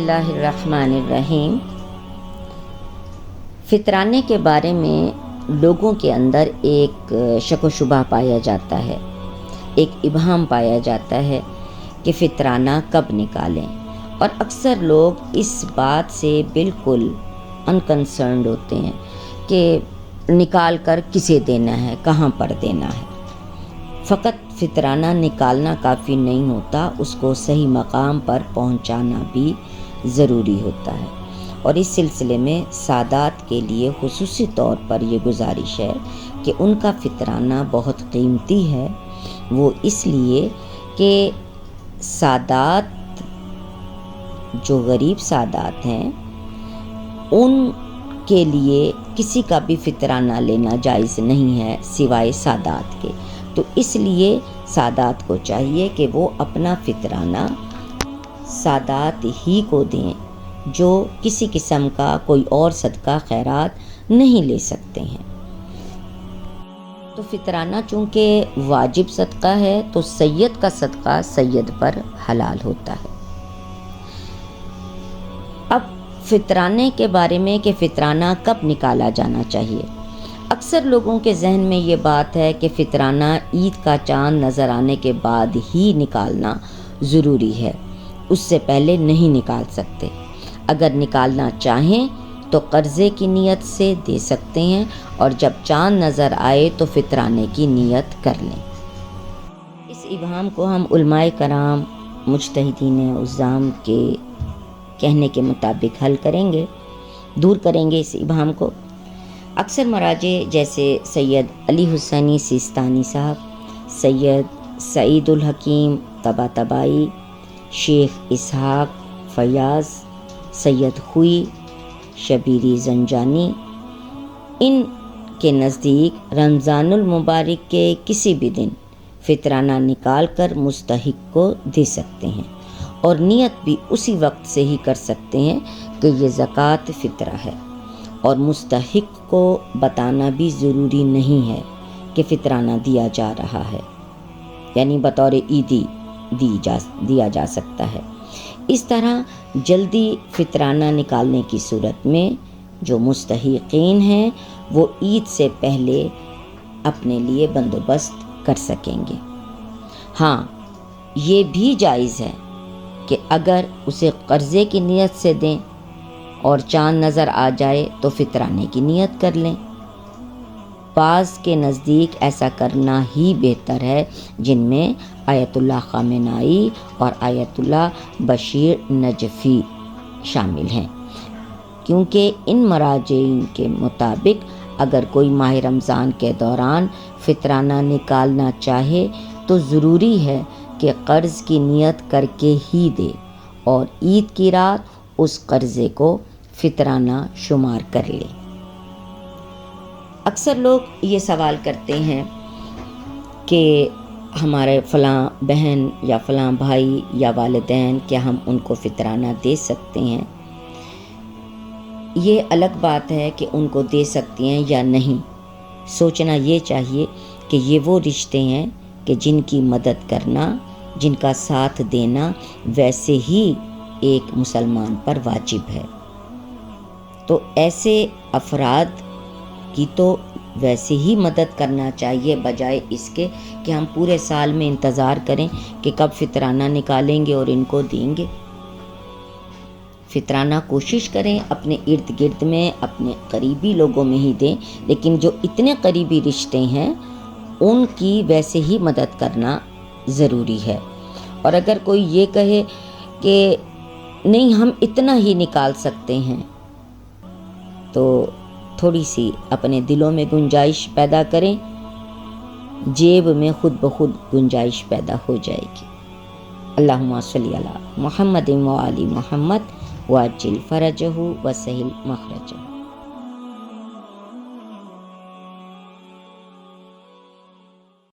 اللہ الرحمن الرحیم۔ فطرانے کے بارے میں لوگوں کے اندر ایک شک و شبہ پایا جاتا ہے، ایک ابہام پایا جاتا ہے کہ فطرانہ کب نکالیں، اور اکثر لوگ اس بات سے بالکل انکنسرنڈ ہوتے ہیں کہ نکال کر کسے دینا ہے، کہاں پر دینا ہے۔ فقط فطرانہ نکالنا کافی نہیں ہوتا، اس کو صحیح مقام پر پہنچانا بھی ضروری ہوتا ہے۔ اور اس سلسلے میں سادات کے لیے خصوصی طور پر یہ گزارش ہے کہ ان کا فطرانہ بہت قیمتی ہے، وہ اس لیے کہ سادات جو غریب سادات ہیں ان کے لیے کسی کا بھی فطرانہ لینا جائز نہیں ہے سوائے سادات کے۔ تو اس لیے سادات کو چاہیے کہ وہ اپنا فطرانہ سادات ہی کو دیں جو کسی قسم کا کوئی اور صدقہ خیرات نہیں لے سکتے ہیں۔ تو فطرانہ چونکہ واجب صدقہ ہے تو سید کا صدقہ سید پر حلال ہوتا ہے۔ اب فطرانے کے بارے میں کہ فطرانہ کب نکالا جانا چاہیے۔ اکثر لوگوں کے ذہن میں یہ بات ہے کہ فطرانہ عید کا چاند نظر آنے کے بعد ہی نکالنا ضروری ہے، اس سے پہلے نہیں نکال سکتے۔ اگر نکالنا چاہیں تو قرضے کی نیت سے دے سکتے ہیں، اور جب چاند نظر آئے تو فطرانے کی نیت کر لیں۔ اس ابہام کو ہم علماء کرام مجتہدین عظام کے کہنے کے مطابق حل کریں گے، دور کریں گے اس ابہام کو۔ اکثر مراجع جیسے سید علی حسینی سیستانی صاحب، سید سعید الحکیم طباطبائی، شیخ اسحاق فیاض، سید خوئی شبیری زنجانی، ان کے نزدیک رمضان المبارک کے کسی بھی دن فطرانہ نکال کر مستحق کو دے سکتے ہیں، اور نیت بھی اسی وقت سے ہی کر سکتے ہیں کہ یہ زکوٰۃ فطرہ ہے، اور مستحق کو بتانا بھی ضروری نہیں ہے کہ فطرانہ دیا جا رہا ہے، یعنی بطور عیدی دیا جا سکتا ہے۔ اس طرح جلدی فطرانہ نکالنے کی صورت میں جو مستحقین ہیں وہ عید سے پہلے اپنے لیے بندوبست کر سکیں گے۔ ہاں، یہ بھی جائز ہے کہ اگر اسے قرضے کی نیت سے دیں اور چاند نظر آ جائے تو فطرانے کی نیت کر لیں۔ بعض کے نزدیک ایسا کرنا ہی بہتر ہے، جن میں آیت اللہ خامنائی اور آیت اللہ بشیر نجفی شامل ہیں، کیونکہ ان مراجعین کے مطابق اگر کوئی ماہ رمضان کے دوران فطرانہ نکالنا چاہے تو ضروری ہے کہ قرض کی نیت کر کے ہی دے، اور عید کی رات اس قرضے کو فطرانہ شمار کر لے۔ اکثر لوگ یہ سوال کرتے ہیں کہ ہمارے فلاں بہن یا فلاں بھائی یا والدین، کیا ہم ان کو فطرانہ دے سکتے ہیں؟ یہ الگ بات ہے کہ ان کو دے سکتے ہیں یا نہیں۔ سوچنا یہ چاہیے کہ یہ وہ رشتے ہیں کہ جن کی مدد کرنا، جن کا ساتھ دینا ویسے ہی ایک مسلمان پر واجب ہے۔ تو ایسے افراد کی تو ویسے ہی مدد کرنا چاہیے، بجائے اس کے کہ ہم پورے سال میں انتظار کریں کہ کب فطرانہ نکالیں گے اور ان کو دیں گے۔ فطرانہ کوشش کریں اپنے ارد گرد میں، اپنے قریبی لوگوں میں ہی دیں، لیکن جو اتنے قریبی رشتے ہیں ان کی ویسے ہی مدد کرنا ضروری ہے۔ اور اگر کوئی یہ کہے کہ نہیں ہم اتنا ہی نکال سکتے ہیں، تو تھوڑی سی اپنے دلوں میں گنجائش پیدا کریں، جیب میں خود بخود گنجائش پیدا ہو جائے گی۔ اللہم صلی علی محمد و آل محمد وعجل فرجہ وسہل مخرجہ۔